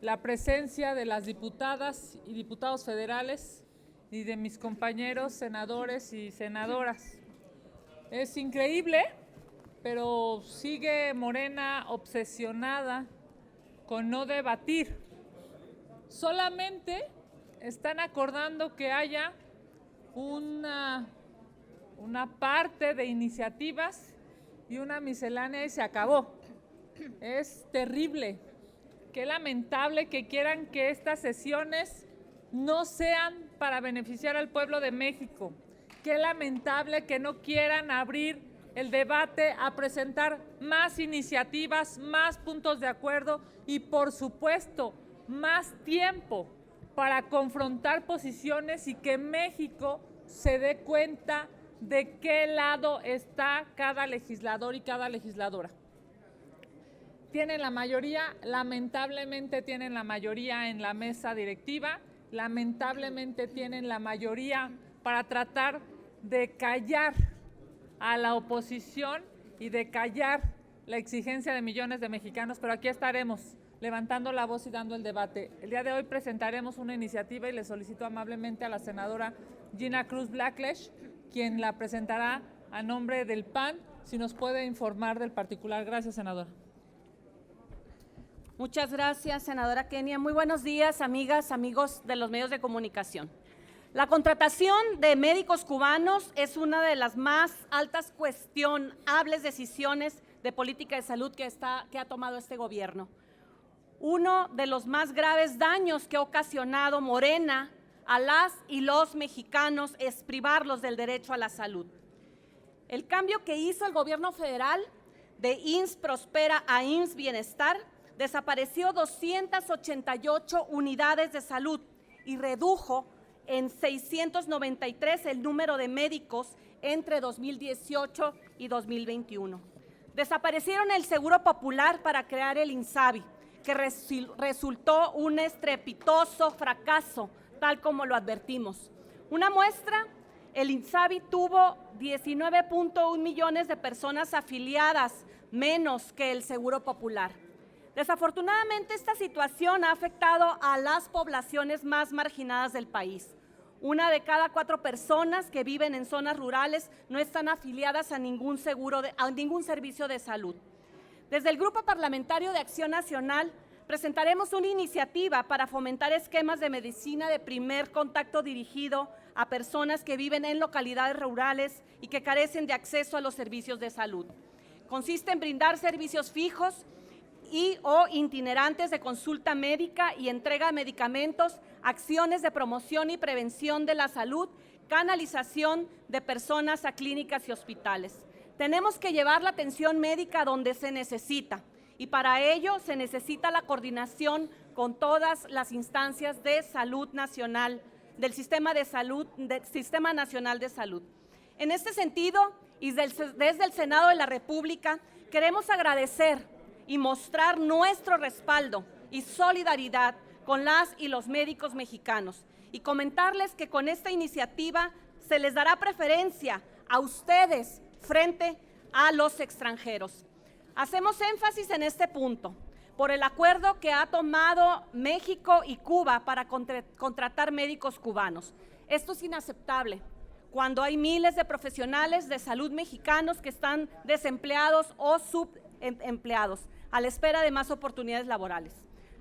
la presencia de las diputadas y diputados federales y de mis compañeros senadores y senadoras. Es increíble, pero sigue Morena obsesionada con no debatir. Solamente están acordando que haya una parte de iniciativas y una miscelánea y se acabó. Es terrible. Qué lamentable que quieran que estas sesiones no sean para beneficiar al pueblo de México. Qué lamentable que no quieran abrir el debate a presentar más iniciativas, más puntos de acuerdo y, por supuesto, más tiempo para confrontar posiciones y que México se dé cuenta de qué lado está cada legislador y cada legisladora. Tienen la mayoría, lamentablemente tienen la mayoría en la mesa directiva, lamentablemente tienen la mayoría para tratar de callar a la oposición y de callar la exigencia de millones de mexicanos, pero aquí estaremos levantando la voz y dando el debate. El día de hoy presentaremos una iniciativa y le solicito amablemente a la senadora Gina Cruz Blackledge, quien la presentará a nombre del PAN, si nos puede informar del particular. Gracias, senadora. Muchas gracias, senadora Kenia. Muy buenos días, amigas, amigos de los medios de comunicación. La contratación de médicos cubanos es una de las más altas cuestionables decisiones de política de salud que ha tomado este gobierno. Uno de los más graves daños que ha ocasionado Morena a las y los mexicanos es privarlos del derecho a la salud. El cambio que hizo el gobierno federal de IMSS Prospera a IMSS Bienestar desapareció 288 unidades de salud y redujo en 693 el número de médicos entre 2018 y 2021. Desaparecieron el Seguro Popular para crear el INSABI, que resultó un estrepitoso fracaso, tal como lo advertimos. Una muestra, el INSABI tuvo 19.1 millones de personas afiliadas, menos que el Seguro Popular. Desafortunadamente, esta situación ha afectado a las poblaciones más marginadas del país. Una de cada 4 personas que viven en zonas rurales no están afiliadas a ningún servicio de salud. Desde el Grupo Parlamentario de Acción Nacional presentaremos una iniciativa para fomentar esquemas de medicina de primer contacto dirigido a personas que viven en localidades rurales y que carecen de acceso a los servicios de salud. Consiste en brindar servicios fijos o itinerantes de consulta médica y entrega de medicamentos, acciones de promoción y prevención de la salud, canalización de personas a clínicas y hospitales. Tenemos que llevar la atención médica donde se necesita y para ello se necesita la coordinación con todas las instancias de salud nacional, del Sistema Nacional de Salud. En este sentido, y desde el Senado de la República, queremos agradecer y mostrar nuestro respaldo y solidaridad con las y los médicos mexicanos y comentarles que con esta iniciativa se les dará preferencia a ustedes frente a los extranjeros. Hacemos énfasis en este punto por el acuerdo que ha tomado México y Cuba para contratar médicos cubanos. Esto es inaceptable cuando hay miles de profesionales de salud mexicanos que están desempleados o subempleados a la espera de más oportunidades laborales.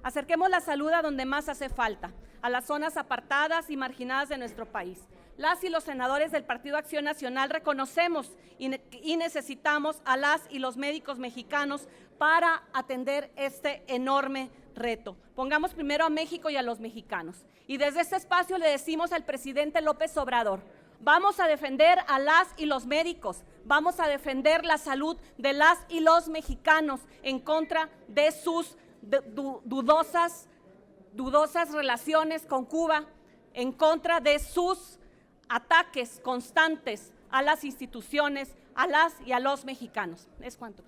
Acerquemos la salud a donde más hace falta, a las zonas apartadas y marginadas de nuestro país. Las y los senadores del Partido Acción Nacional reconocemos y necesitamos a las y los médicos mexicanos para atender este enorme reto. Pongamos primero a México y a los mexicanos. Y desde este espacio le decimos al presidente López Obrador: vamos a defender a las y los médicos, vamos a defender la salud de las y los mexicanos en contra de sus dudosas relaciones con Cuba, en contra de sus ataques constantes a las instituciones, a las y a los mexicanos. ¿Es cuánto?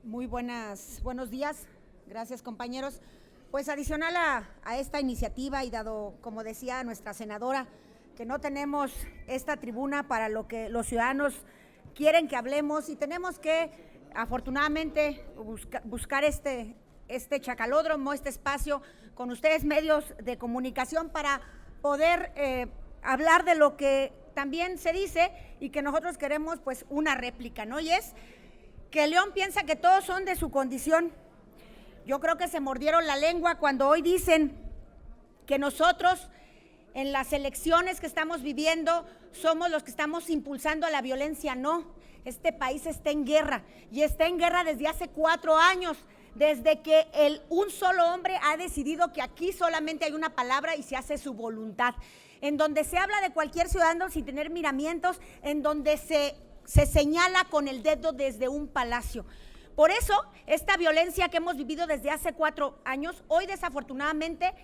Muy buenos días. Gracias, compañeros. Pues adicional a esta iniciativa y dado, como decía nuestra senadora, que no tenemos esta tribuna para lo que los ciudadanos quieren que hablemos y tenemos que, afortunadamente, buscar este chacalódromo, este espacio con ustedes, medios de comunicación, para poder hablar de lo que también se dice y que nosotros queremos, pues, una réplica, ¿no? Y es que León piensa que todos son de su condición. Yo creo que se mordieron la lengua cuando hoy dicen que nosotros, en las elecciones que estamos viviendo, somos los que estamos impulsando a la violencia. No, este país está en guerra, y está en guerra desde hace 4 años, desde que un solo hombre ha decidido que aquí solamente hay una palabra y se hace su voluntad, en donde se habla de cualquier ciudadano sin tener miramientos, en donde se señala con el dedo desde un palacio. Por eso, esta violencia que hemos vivido desde hace 4 años, hoy desafortunadamente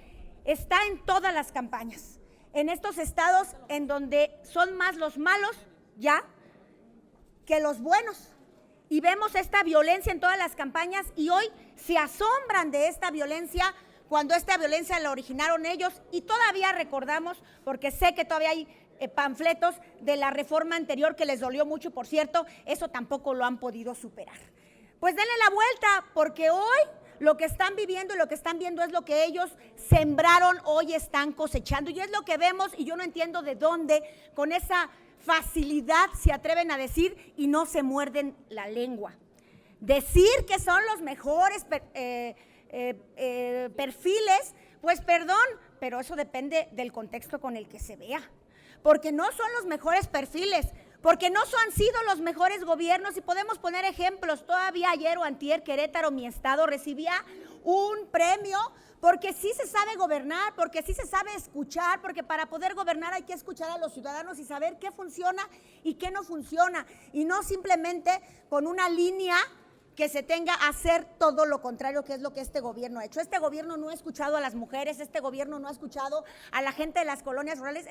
está en todas las campañas, en estos estados en donde son más los malos ya que los buenos. Y vemos esta violencia en todas las campañas, y hoy se asombran de esta violencia cuando esta violencia la originaron ellos, y todavía recordamos, porque sé que todavía hay panfletos de la reforma anterior que les dolió mucho, por cierto, eso tampoco lo han podido superar. Pues denle la vuelta, porque hoy lo que están viviendo y lo que están viendo es lo que ellos sembraron, hoy están cosechando, y es lo que vemos, y yo no entiendo de dónde con esa facilidad se atreven a decir y no se muerden la lengua. Decir que son los mejores perfiles, pues perdón, pero eso depende del contexto con el que se vea, porque no son los mejores perfiles, porque no han sido los mejores gobiernos, y podemos poner ejemplos. Todavía ayer o antier, Querétaro, mi estado, recibía un premio porque sí se sabe gobernar, porque sí se sabe escuchar, porque para poder gobernar hay que escuchar a los ciudadanos y saber qué funciona y qué no funciona, y no simplemente con una línea que se tenga a hacer todo lo contrario, que es lo que este gobierno ha hecho. Este gobierno no ha escuchado a las mujeres, este gobierno no ha escuchado a la gente de las colonias rurales,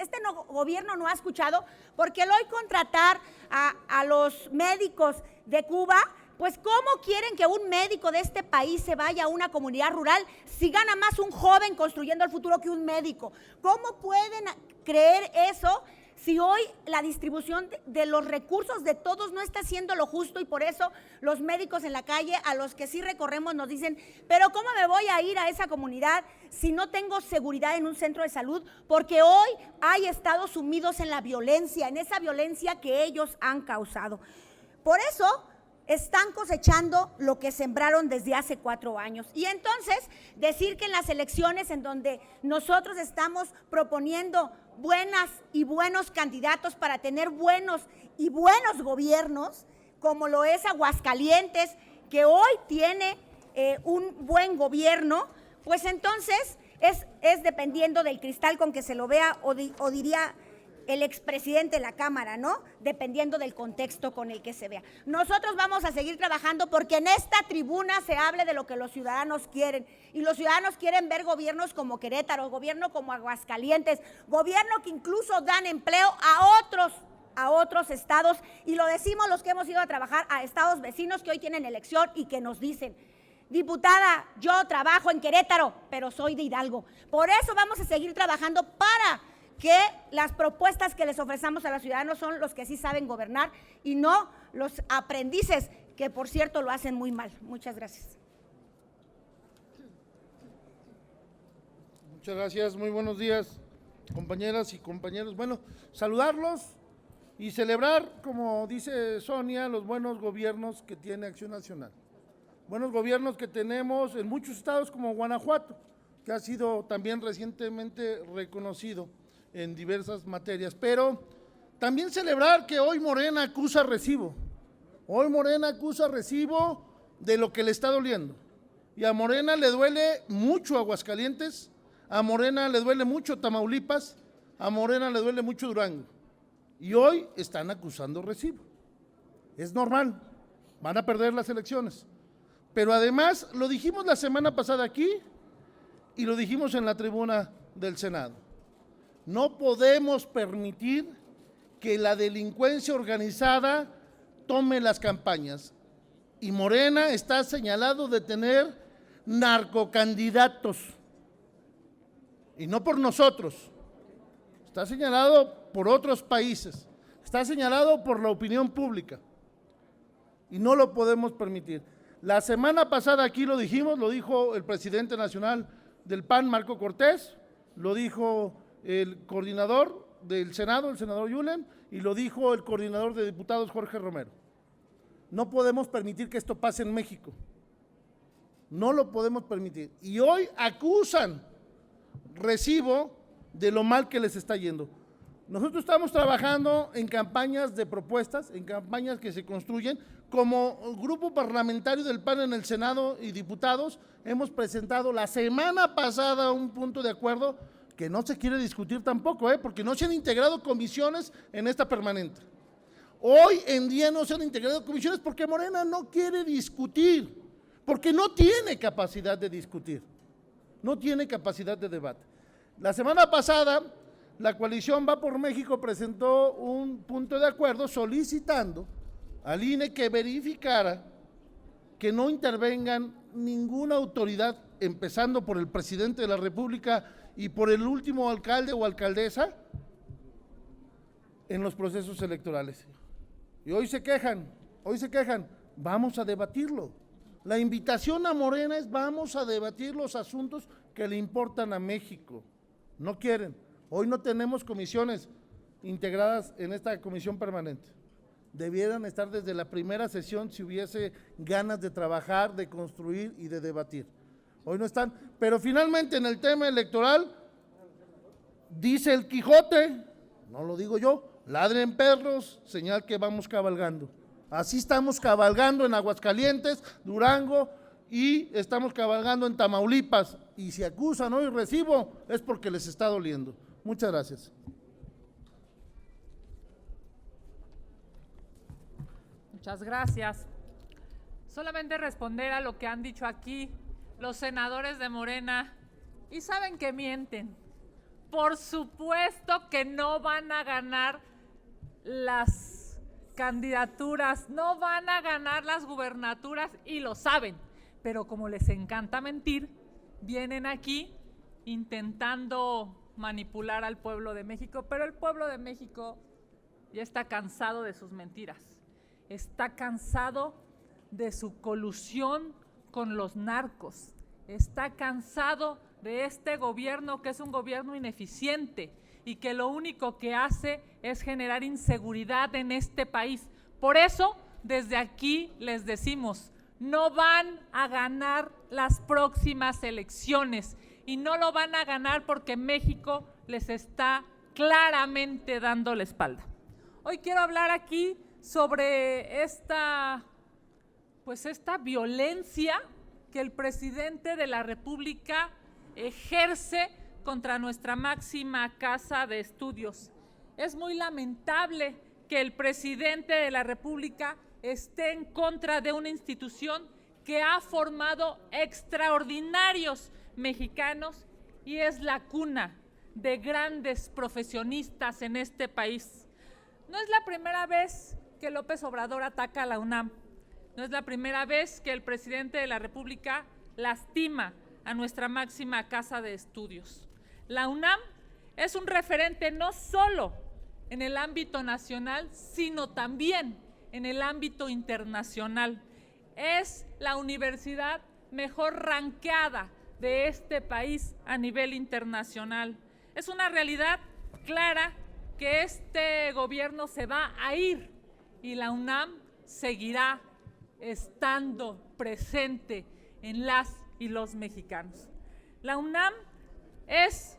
gobierno no ha escuchado, porque el hoy contratar a los médicos de Cuba, pues ¿cómo quieren que un médico de este país se vaya a una comunidad rural si gana más un joven construyendo el futuro que un médico? ¿Cómo pueden creer eso si hoy la distribución de los recursos de todos no está siendo lo justo? Y por eso los médicos en la calle, a los que sí recorremos, nos dicen, pero ¿cómo me voy a ir a esa comunidad si no tengo seguridad en un centro de salud? Porque hoy hay estados sumidos en la violencia, en esa violencia que ellos han causado. Por eso están cosechando lo que sembraron desde hace 4 años. Y entonces decir que en las elecciones en donde nosotros estamos proponiendo buenas y buenos candidatos para tener buenos y buenos gobiernos, como lo es Aguascalientes, que hoy tiene un buen gobierno, pues entonces es dependiendo del cristal con que se lo vea, o diría el expresidente de la Cámara, ¿no? Dependiendo del contexto con el que se vea. Nosotros vamos a seguir trabajando porque en esta tribuna se hable de lo que los ciudadanos quieren, y los ciudadanos quieren ver gobiernos como Querétaro, gobierno como Aguascalientes, gobierno que incluso dan empleo a otros estados, y lo decimos los que hemos ido a trabajar a estados vecinos que hoy tienen elección y que nos dicen, diputada, yo trabajo en Querétaro, pero soy de Hidalgo. Por eso vamos a seguir trabajando para que las propuestas que les ofrecemos a los ciudadanos son los que sí saben gobernar y no los aprendices, que por cierto lo hacen muy mal. Muchas gracias. Muchas gracias, muy buenos días, compañeras y compañeros. Bueno, saludarlos y celebrar, como dice Sonia, los buenos gobiernos que tiene Acción Nacional. Buenos gobiernos que tenemos en muchos estados como Guanajuato, que ha sido también recientemente reconocido en diversas materias, pero también celebrar que hoy Morena acusa recibo. Hoy Morena acusa recibo de lo que le está doliendo, y a Morena le duele mucho Aguascalientes, a Morena le duele mucho Tamaulipas, a Morena le duele mucho Durango, y hoy están acusando recibo. Es normal, van a perder las elecciones, pero además lo dijimos la semana pasada aquí y lo dijimos en la tribuna del Senado. No podemos permitir que la delincuencia organizada tome las campañas, y Morena está señalado de tener narcocandidatos, y no por nosotros, está señalado por otros países, está señalado por la opinión pública. y no lo podemos permitir. La semana pasada aquí lo dijimos, lo dijo el presidente nacional del PAN, Marco Cortés, lo dijo el coordinador del Senado, el senador Yulen, y lo dijo el coordinador de diputados, Jorge Romero. No podemos permitir que esto pase en México. No lo podemos permitir. Y hoy acusan Recibo de lo mal que les está yendo. Nosotros estamos trabajando en campañas de propuestas, en campañas que se construyen. Como grupo parlamentario del PAN en el Senado y diputados, hemos presentado la semana pasada un punto de acuerdo que no se quiere discutir tampoco, porque no se han integrado comisiones en esta permanente. Hoy en día no se han integrado comisiones porque Morena no quiere discutir, porque no tiene capacidad de discutir, no tiene capacidad de debate. La semana pasada, la coalición Va por México presentó un punto de acuerdo solicitando al INE que verificara que no intervengan ninguna autoridad, empezando por el presidente de la República y por el último alcalde o alcaldesa, en los procesos electorales. Y hoy se quejan, vamos a debatirlo. La invitación a Morena es vamos a debatir los asuntos que le importan a México. No quieren. Hoy no tenemos comisiones integradas en esta comisión permanente. Debieran estar desde la primera sesión si hubiese ganas de trabajar, de construir y de debatir. Hoy no están, pero finalmente en el tema electoral, dice el Quijote, no lo digo yo, ladren perros, señal que vamos cabalgando. Así estamos cabalgando en Aguascalientes, Durango y estamos cabalgando en Tamaulipas. Y si acusan hoy Recibo es porque les está doliendo. Muchas gracias. Muchas gracias. Solamente responder a lo que han dicho aquí los senadores de Morena y saben que mienten. Por supuesto que no van a ganar las candidaturas, no van a ganar las gubernaturas y lo saben, pero como les encanta mentir, vienen aquí intentando manipular al pueblo de México, pero el pueblo de México ya está cansado de sus mentiras, está cansado de su colusión con los narcos, está cansado de este gobierno que es un gobierno ineficiente y que lo único que hace es generar inseguridad en este país. Por eso, desde aquí les decimos, no van a ganar las próximas elecciones y no lo van a ganar porque México les está claramente dando la espalda. Hoy quiero hablar aquí sobre esta violencia que el presidente de la República ejerce contra nuestra máxima casa de estudios. Es muy lamentable que el presidente de la República esté en contra de una institución que ha formado extraordinarios mexicanos y es la cuna de grandes profesionistas en este país. No es la primera vez que López Obrador ataca a la UNAM, no es la primera vez que el presidente de la República lastima a nuestra máxima casa de estudios. La UNAM es un referente no solo en el ámbito nacional, sino también en el ámbito internacional. Es la universidad mejor ranqueada de este país a nivel internacional. Es una realidad clara que este gobierno se va a ir y la UNAM seguirá estando presente en las y los mexicanos. La UNAM es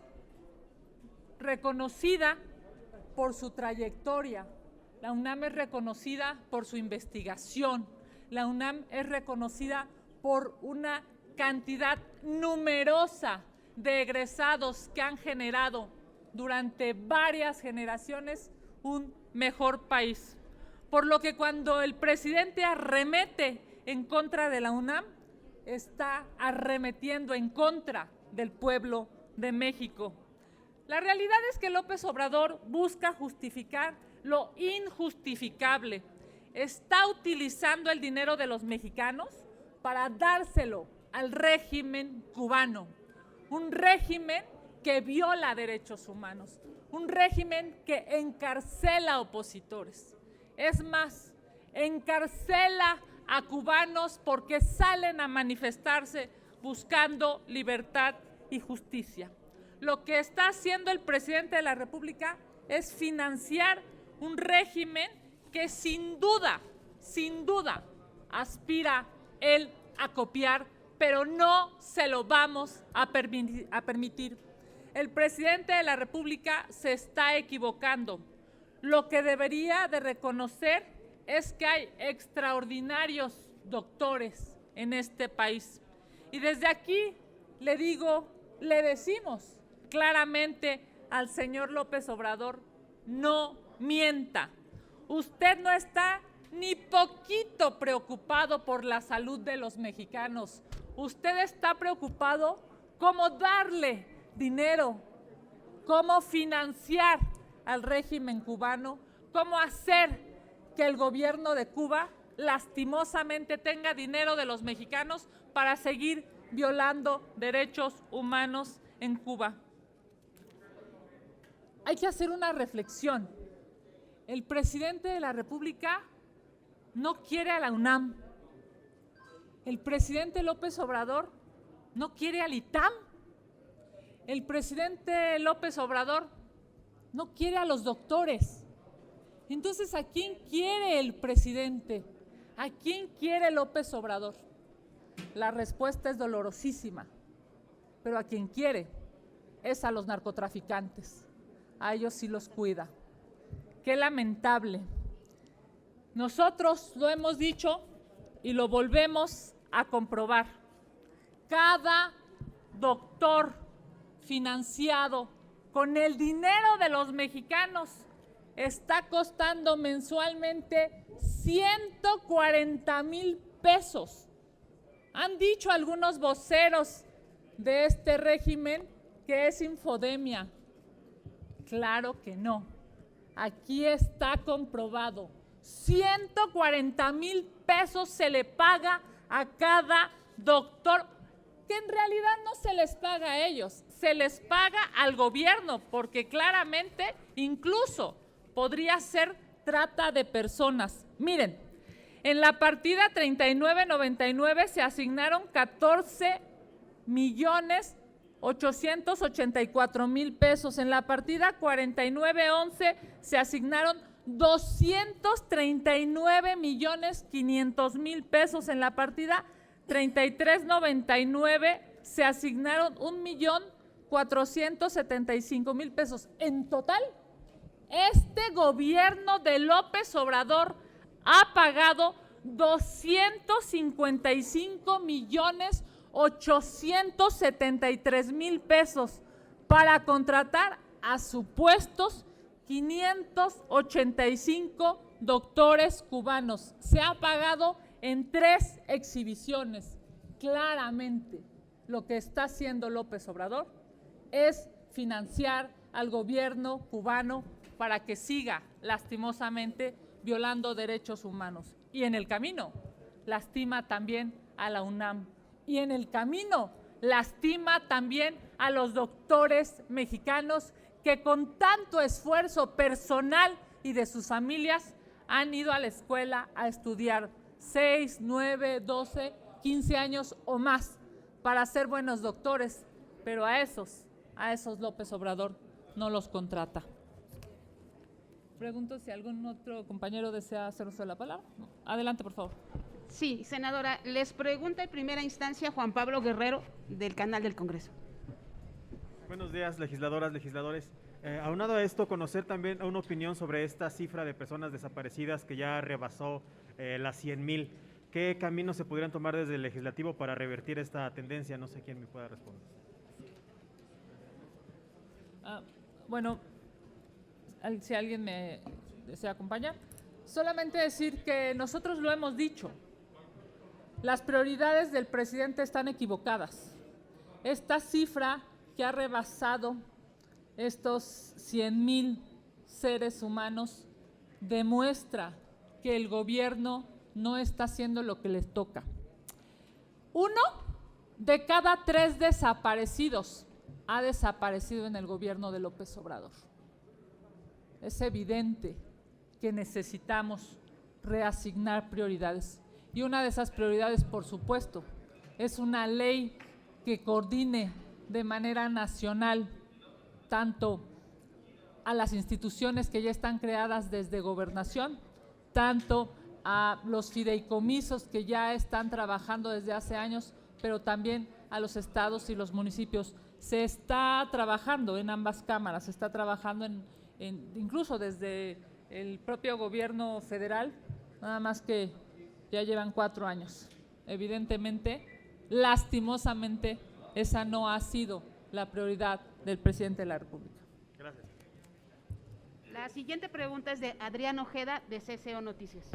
reconocida por su trayectoria, la UNAM es reconocida por su investigación, la UNAM es reconocida por una cantidad numerosa de egresados que han generado durante varias generaciones un mejor país. Por lo que cuando el presidente arremete en contra de la UNAM, está arremetiendo en contra del pueblo de México. La realidad es que López Obrador busca justificar lo injustificable. Está utilizando el dinero de los mexicanos para dárselo al régimen cubano, un régimen que viola derechos humanos, un régimen que encarcela opositores. Es más, encarcela a cubanos porque salen a manifestarse buscando libertad y justicia. Lo que está haciendo el presidente de la República es financiar un régimen que sin duda, aspira él a copiar, pero no se lo vamos a permitir. El presidente de la República se está equivocando. Lo que debería de reconocer es que hay extraordinarios doctores en este país. Y desde aquí le decimos claramente al señor López Obrador, no mienta. Usted no está ni poquito preocupado por la salud de los mexicanos. Usted está preocupado cómo darle dinero, cómo financiar al régimen cubano, cómo hacer que el gobierno de Cuba lastimosamente tenga dinero de los mexicanos para seguir violando derechos humanos en Cuba. Hay que hacer una reflexión. El presidente de la República no quiere a la UNAM. El presidente López Obrador no quiere al ITAM. El presidente López Obrador no quiere a los doctores. Entonces, ¿a quién quiere el presidente? ¿A quién quiere López Obrador? La respuesta es dolorosísima, pero a quien quiere es a los narcotraficantes. A ellos sí los cuida. Qué lamentable. Nosotros lo hemos dicho y lo volvemos a comprobar. Cada doctor financiado con el dinero de los mexicanos está costando mensualmente 140,000 pesos. Han dicho algunos voceros de este régimen que es infodemia. Claro que no. Aquí está comprobado. 140,000 pesos se le paga a cada doctor, que en realidad no se les paga a ellos, se les paga al gobierno, porque claramente incluso podría ser trata de personas. Miren, en la partida 3999 se asignaron 14,884,000 pesos. En la partida 4911 se asignaron 239,500,000 pesos. En la partida 3399 se asignaron 1,475,000 pesos. En total, este gobierno de López Obrador ha pagado 255,873,000 pesos para contratar a supuestos 585 doctores cubanos. Se ha pagado en 3 exhibiciones. Claramente, lo que está haciendo López Obrador es financiar al gobierno cubano para que siga lastimosamente violando derechos humanos. Y en el camino lastima también a la UNAM. Y en el camino lastima también a los doctores mexicanos que con tanto esfuerzo personal y de sus familias han ido a la escuela a estudiar 6, 9, 12, 15 años o más para ser buenos doctores, pero a esos López Obrador no los contrata. Pregunto si algún otro compañero desea hacer uso de la palabra. No. Adelante, por favor. Sí, senadora, les pregunta en primera instancia Juan Pablo Guerrero, del Canal del Congreso. Buenos días, legisladoras, legisladores. Aunado a esto, conocer también una opinión sobre esta cifra de personas desaparecidas que ya rebasó las 100,000. ¿Qué caminos se pudieran tomar desde el legislativo para revertir esta tendencia? No sé quién me pueda responder. Bueno, si alguien me desea acompañar, solamente decir que nosotros lo hemos dicho. Las prioridades del presidente están equivocadas. Esta cifra que ha rebasado estos 100,000 seres humanos demuestra que el gobierno no está haciendo lo que les toca. 1 de cada 3 desaparecidos ha desaparecido en el gobierno de López Obrador. Es evidente que necesitamos reasignar prioridades. Y una de esas prioridades, por supuesto, es una ley que coordine de manera nacional tanto a las instituciones que ya están creadas desde gobernación, tanto a los fideicomisos que ya están trabajando desde hace años, pero también a los estados y los municipios. Se está trabajando en ambas cámaras, se está trabajando incluso desde el propio gobierno federal, nada más que ya llevan 4 años. Evidentemente, lastimosamente, esa no ha sido la prioridad del presidente de la República. Gracias. La siguiente pregunta es de Adrián Ojeda, de CCO Noticias.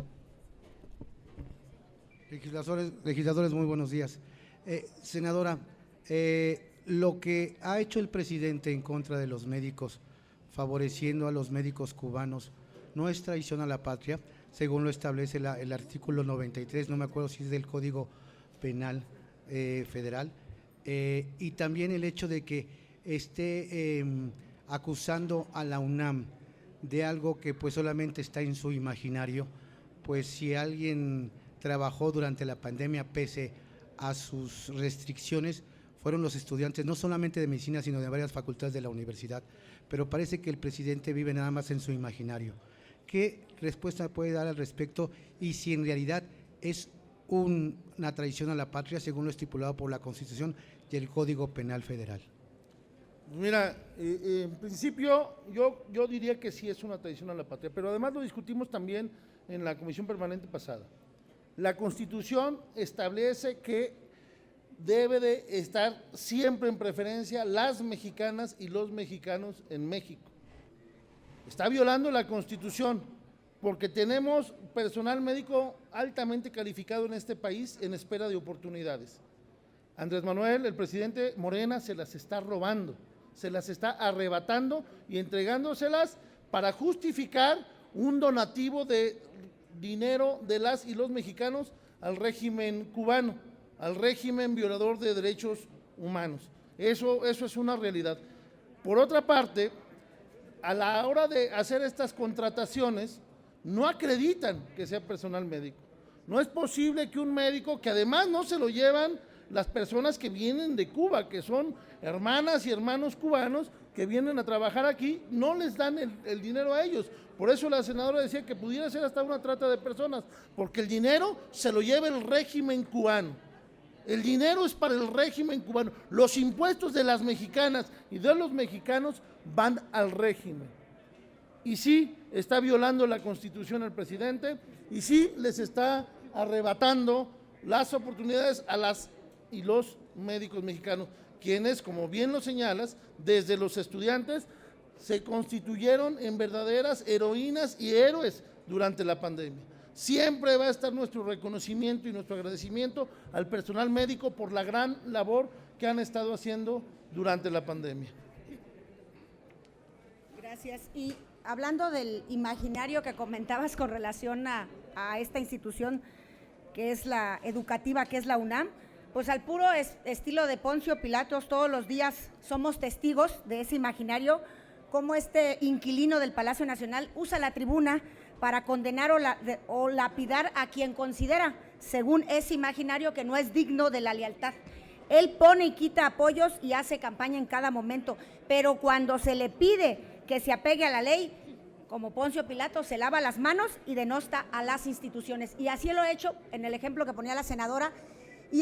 Legisladores, muy buenos días. Senadora, lo que ha hecho el presidente en contra de los médicos, favoreciendo a los médicos cubanos, no es traición a la patria, según lo establece el artículo 93, no me acuerdo si es del Código Penal Federal, y también el hecho de que esté acusando a la UNAM de algo que pues solamente está en su imaginario, pues si alguien trabajó durante la pandemia pese a sus restricciones, fueron los estudiantes, no solamente de medicina, sino de varias facultades de la universidad, pero parece que el presidente vive nada más en su imaginario. ¿Qué respuesta puede dar al respecto y si en realidad es una traición a la patria según lo estipulado por la Constitución y el Código Penal Federal? Mira, en principio yo diría que sí es una traición a la patria, pero además lo discutimos también en la comisión permanente pasada. La Constitución establece que debe de estar siempre en preferencia las mexicanas y los mexicanos en México. Está violando la Constitución porque tenemos personal médico altamente calificado en este país en espera de oportunidades. Andrés Manuel, el presidente Morena, se las está robando, se las está arrebatando y entregándoselas para justificar un donativo de dinero de las y los mexicanos al régimen cubano, al régimen violador de derechos humanos. Eso es una realidad. Por otra parte, a la hora de hacer estas contrataciones, no acreditan que sea personal médico. No es posible que un médico, que además no se lo llevan las personas que vienen de Cuba, que son hermanas y hermanos cubanos que vienen a trabajar aquí, no les dan el dinero a ellos. Por eso la senadora decía que pudiera ser hasta una trata de personas, porque el dinero se lo lleva el régimen cubano. El dinero es para el régimen cubano. Los impuestos de las mexicanas y de los mexicanos van al régimen. Y sí, está violando la Constitución el presidente, y sí les está arrebatando las oportunidades a las y los médicos mexicanos, quienes, como bien lo señalas, desde los estudiantes se constituyeron en verdaderas heroínas y héroes durante la pandemia. Siempre va a estar nuestro reconocimiento y nuestro agradecimiento al personal médico por la gran labor que han estado haciendo durante la pandemia. Gracias. Y hablando del imaginario que comentabas con relación a esta institución que es la educativa, que es la UNAM, pues al puro estilo de Poncio Pilatos, todos los días somos testigos de ese imaginario, cómo este inquilino del Palacio Nacional usa la tribuna para condenar o lapidar a quien considera, según ese imaginario, que no es digno de la lealtad. Él pone y quita apoyos y hace campaña en cada momento, pero cuando se le pide que se apegue a la ley, como Poncio Pilato, se lava las manos y denosta a las instituciones. Y así lo he hecho en el ejemplo que ponía la senadora. Y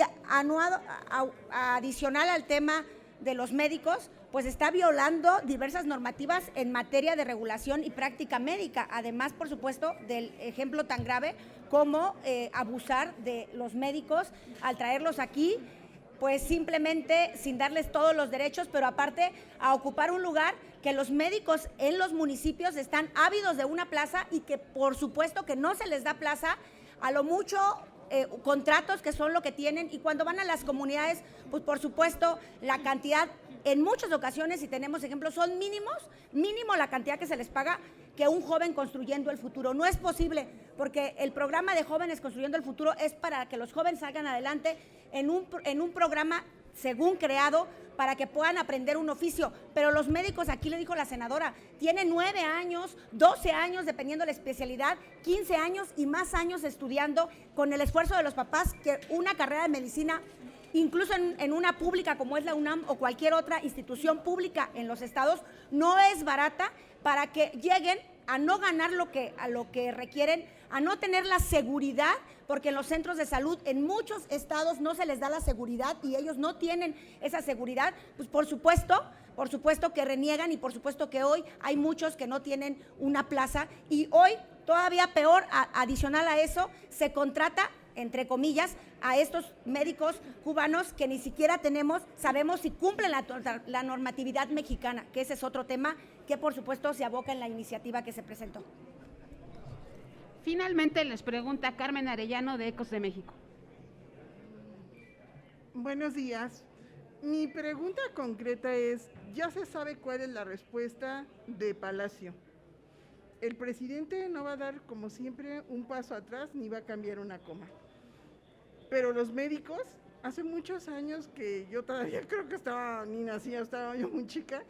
adicional al tema de los médicos, pues está violando diversas normativas en materia de regulación y práctica médica, además, por supuesto, del ejemplo tan grave como abusar de los médicos al traerlos aquí, pues simplemente sin darles todos los derechos, pero aparte a ocupar un lugar que los médicos en los municipios están ávidos de una plaza y que por supuesto que no se les da plaza, a lo mucho contratos que son lo que tienen, y cuando van a las comunidades, pues por supuesto la cantidad en muchas ocasiones, y tenemos ejemplos, son mínimo la cantidad que se les paga que un joven construyendo el futuro. No es posible, porque el programa de Jóvenes Construyendo el Futuro es para que los jóvenes salgan adelante en un programa según creado para que puedan aprender un oficio. Pero los médicos, aquí le dijo la senadora, tienen 9 años, 12 años, dependiendo de la especialidad, 15 años y más años estudiando con el esfuerzo de los papás, que una carrera de medicina, incluso en una pública como es la UNAM o cualquier otra institución pública en los estados, no es barata, para que lleguen a no ganar a lo que requieren, a no tener la seguridad, porque en los centros de salud en muchos estados no se les da la seguridad y ellos no tienen esa seguridad, pues por supuesto que reniegan, y por supuesto que hoy hay muchos que no tienen una plaza, y hoy todavía peor, adicional a eso, se contrata, entre comillas, a estos médicos cubanos que ni siquiera sabemos si cumplen la normatividad mexicana, que ese es otro tema que por supuesto se aboca en la iniciativa que se presentó. Finalmente les pregunta Carmen Arellano de Ecos de México. Buenos días. Mi pregunta concreta es, ya se sabe cuál es la respuesta de Palacio. El presidente no va a dar, como siempre, un paso atrás ni va a cambiar una coma. Pero los médicos, hace muchos años que yo todavía creo que ni nacía, estaba yo muy chica,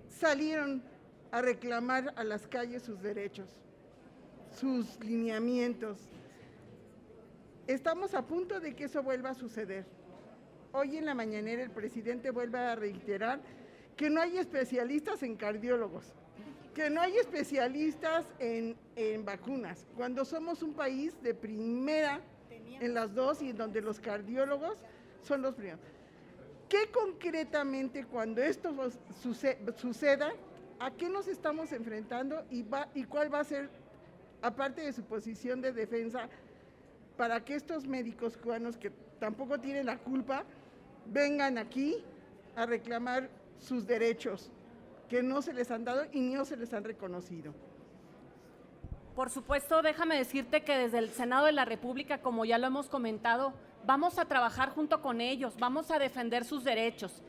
salieron a reclamar a las calles sus derechos, sus lineamientos. Estamos a punto de que eso vuelva a suceder. Hoy en la mañanera el presidente vuelve a reiterar que no hay especialistas en cardiólogos, que no hay especialistas en vacunas, cuando somos un país de primera en las dos y en donde los cardiólogos son los primeros. ¿Qué concretamente, cuando esto suceda, a qué nos estamos enfrentando y cuál va a ser, aparte de su posición de defensa, para que estos médicos cubanos, que tampoco tienen la culpa, vengan aquí a reclamar sus derechos que no se les han dado y no se les han reconocido? Por supuesto, déjame decirte que desde el Senado de la República, como ya lo hemos comentado, vamos a trabajar junto con ellos, vamos a defender sus derechos.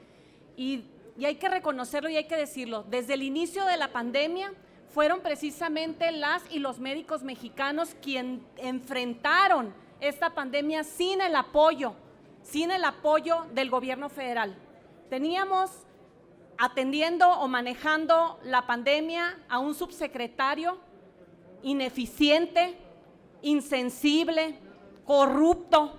Y hay que reconocerlo y hay que decirlo, desde el inicio de la pandemia fueron precisamente las y los médicos mexicanos quienes enfrentaron esta pandemia sin el apoyo del gobierno federal. Teníamos atendiendo o manejando la pandemia a un subsecretario ineficiente, insensible, corrupto,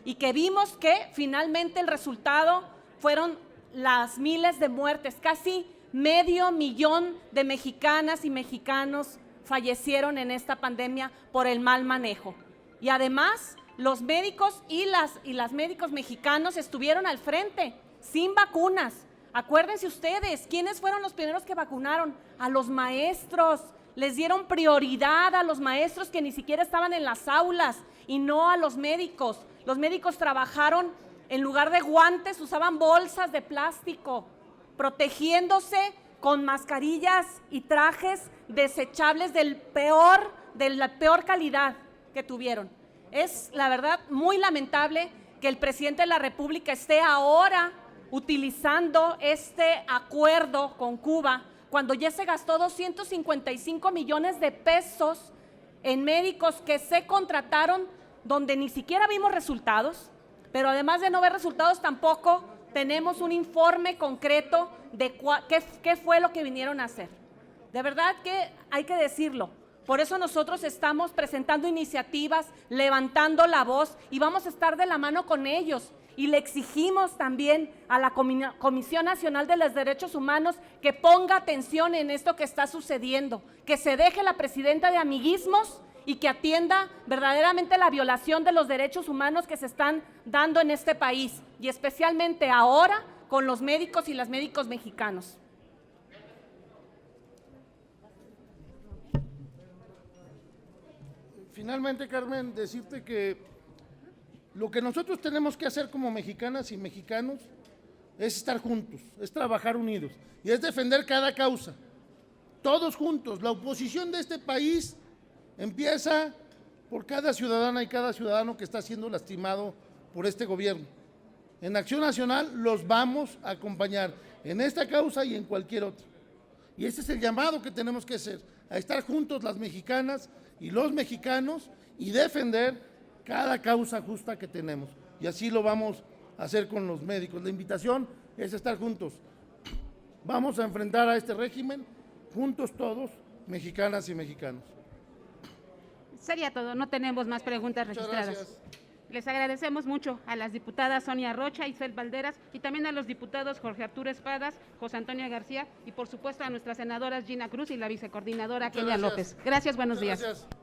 y que vimos que finalmente el resultado fueron las miles de muertes. Casi 500,000 de mexicanas y mexicanos fallecieron en esta pandemia por el mal manejo. Y además, los médicos y las médicos mexicanos estuvieron al frente, sin vacunas. Acuérdense ustedes, ¿quiénes fueron los primeros que vacunaron? A los maestros. Les dieron prioridad a los maestros que ni siquiera estaban en las aulas y no a los médicos. Los médicos trabajaron, en lugar de guantes, usaban bolsas de plástico, protegiéndose con mascarillas y trajes desechables de la peor calidad que tuvieron. Es, la verdad, muy lamentable que el presidente de la República esté ahora utilizando este acuerdo con Cuba, cuando ya se gastó 255 millones de pesos en médicos que se contrataron, donde ni siquiera vimos resultados, pero además de no ver resultados tampoco tenemos un informe concreto de qué fue lo que vinieron a hacer. De verdad que hay que decirlo. Por eso nosotros estamos presentando iniciativas, levantando la voz, y vamos a estar de la mano con ellos. Y le exigimos también a la Comisión Nacional de los Derechos Humanos que ponga atención en esto que está sucediendo, que se deje la presidenta de amiguismos y que atienda verdaderamente la violación de los derechos humanos que se están dando en este país, y especialmente ahora con los médicos y las médicos mexicanos. Finalmente, Carmen, decirte que lo que nosotros tenemos que hacer como mexicanas y mexicanos es estar juntos, es trabajar unidos y es defender cada causa, todos juntos. La oposición de este país empieza por cada ciudadana y cada ciudadano que está siendo lastimado por este gobierno. En Acción Nacional los vamos a acompañar en esta causa y en cualquier otra. Y ese es el llamado que tenemos que hacer, a estar juntos las mexicanas y los mexicanos y defender cada causa justa que tenemos. Y así lo vamos hacer con los médicos. La invitación es estar juntos. Vamos a enfrentar a este régimen juntos todos, mexicanas y mexicanos. Sería todo, no tenemos más preguntas Muchas registradas. gracias. Les agradecemos mucho a las diputadas Sonia Rocha, Isabel Valderas y también a los diputados Jorge Arturo Espadas, José Antonio García y por supuesto a nuestras senadoras Gina Cruz y la vicecoordinadora Muchas Kenia gracias. López. Gracias, buenos Muchas días. gracias.